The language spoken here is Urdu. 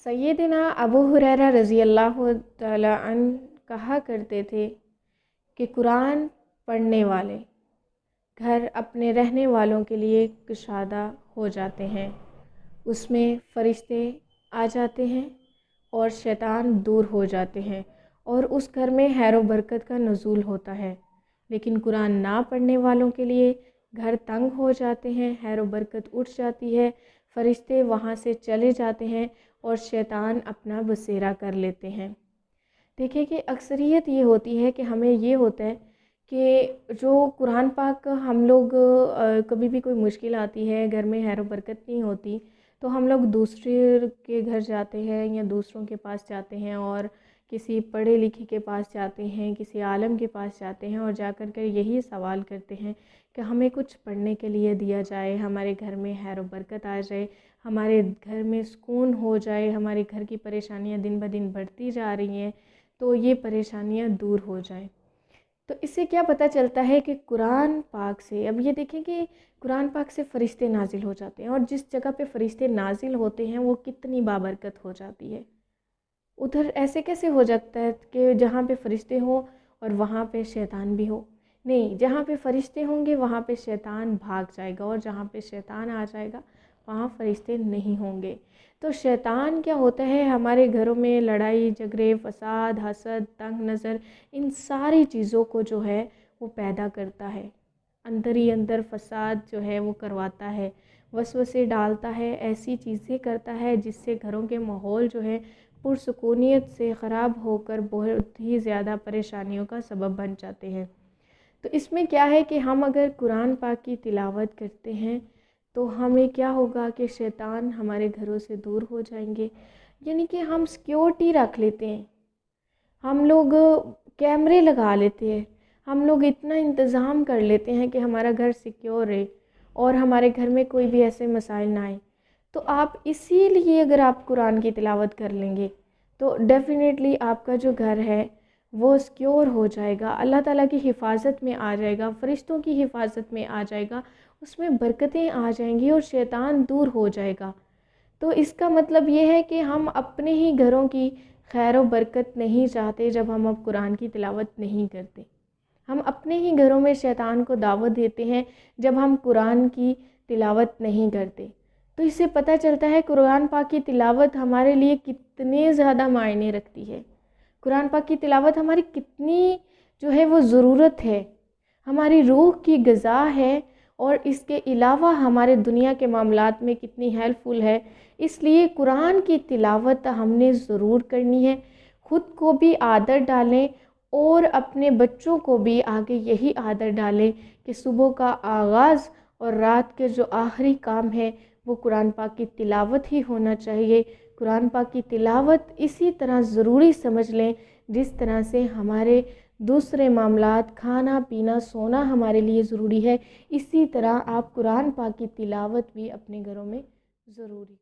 سیدنا ابو ہریرہ رضی اللہ تعالی عنہ کہا کرتے تھے کہ قرآن پڑھنے والے گھر اپنے رہنے والوں کے لیے کشادہ ہو جاتے ہیں، اس میں فرشتے آ جاتے ہیں اور شیطان دور ہو جاتے ہیں اور اس گھر میں خیر و برکت کا نزول ہوتا ہے۔ لیکن قرآن نہ پڑھنے والوں کے لیے گھر تنگ ہو جاتے ہیں، خیر و برکت اٹھ جاتی ہے، فرشتے وہاں سے چلے جاتے ہیں اور شیطان اپنا بسیرا کر لیتے ہیں۔ دیکھیں کہ اکثریت یہ ہوتی ہے کہ ہمیں یہ ہوتا ہے کہ جو قرآن پاک ہم لوگ کبھی بھی کوئی مشکل آتی ہے، گھر میں خیر و برکت نہیں ہوتی، تو ہم لوگ دوسرے کے گھر جاتے ہیں یا دوسروں کے پاس جاتے ہیں اور کسی پڑھے لکھے کے پاس جاتے ہیں، کسی عالم کے پاس جاتے ہیں اور جا کر یہی سوال کرتے ہیں کہ ہمیں کچھ پڑھنے کے لیے دیا جائے، ہمارے گھر میں خیر و برکت آ جائے، ہمارے گھر میں سکون ہو جائے، ہمارے گھر کی پریشانیاں دن بدن بڑھتی جا رہی ہیں تو یہ پریشانیاں دور ہو جائیں۔ تو اس سے کیا پتہ چلتا ہے کہ قرآن پاک سے، اب یہ دیکھیں کہ قرآن پاک سے فرشتے نازل ہو جاتے ہیں اور جس جگہ پہ فرشتے نازل ہوتے ہیں وہ کتنی بابرکت ہو جاتی ہے۔ ادھر ایسے کیسے ہو جاتا ہے کہ جہاں پہ فرشتے ہوں اور وہاں پہ شیطان بھی ہو؟ نہیں، جہاں پہ فرشتے ہوں گے وہاں پہ شیطان بھاگ جائے گا اور جہاں پہ شیطان آ جائے گا وہاں فرشتے نہیں ہوں گے۔ تو شیطان کیا ہوتا ہے، ہمارے گھروں میں لڑائی جھگڑے، فساد، حسد، تنگ نظر، ان ساری چیزوں کو جو ہے وہ پیدا کرتا ہے، اندر ہی اندر فساد جو ہے وہ کرواتا ہے، وسوسے ڈالتا ہے، ایسی چیزیں کرتا ہے جس سے گھروں کے ماحول جو ہے پرسکونیت سے خراب ہو کر بہت ہی زیادہ پریشانیوں کا سبب بن جاتے ہیں۔ تو اس میں کیا ہے کہ ہم اگر قرآن پاک کی تلاوت کرتے ہیں تو ہمیں کیا ہوگا کہ شیطان ہمارے گھروں سے دور ہو جائیں گے، یعنی کہ ہم سیکیورٹی رکھ لیتے ہیں، ہم لوگ کیمرے لگا لیتے ہیں، ہم لوگ اتنا انتظام کر لیتے ہیں کہ ہمارا گھر سیکیور رہے اور ہمارے گھر میں کوئی بھی ایسے مسائل نہ آئیں۔ تو آپ اسی لیے اگر آپ قرآن کی تلاوت کر لیں گے تو ڈیفینیٹلی آپ کا جو گھر ہے وہ سیکیور ہو جائے گا، اللہ تعالیٰ کی حفاظت میں آ جائے گا، فرشتوں کی حفاظت میں آ جائے گا، اس میں برکتیں آ جائیں گی اور شیطان دور ہو جائے گا۔ تو اس کا مطلب یہ ہے کہ ہم اپنے ہی گھروں کی خیر و برکت نہیں چاہتے جب ہم اب قرآن کی تلاوت نہیں کرتے، ہم اپنے ہی گھروں میں شیطان کو دعوت دیتے ہیں جب ہم قرآن کی تلاوت نہیں کرتے۔ تو اس سے پتہ چلتا ہے قرآن پاک کی تلاوت ہمارے لیے کتنے زیادہ معنی رکھتی ہے، قرآن پاک کی تلاوت ہماری کتنی جو ہے وہ ضرورت ہے، ہماری روح کی غذا ہے اور اس کے علاوہ ہمارے دنیا کے معاملات میں کتنی ہیلپ فل ہے۔ اس لیے قرآن کی تلاوت ہم نے ضرور کرنی ہے، خود کو بھی عادت ڈالیں اور اپنے بچوں کو بھی آگے یہی عادت ڈالیں کہ صبح کا آغاز اور رات کے جو آخری کام ہے وہ قرآن پاک کی تلاوت ہی ہونا چاہیے۔ قرآن پاک کی تلاوت اسی طرح ضروری سمجھ لیں جس طرح سے ہمارے دوسرے معاملات، کھانا پینا سونا ہمارے لیے ضروری ہے، اسی طرح آپ قرآن پاک کی تلاوت بھی اپنے گھروں میں ضروری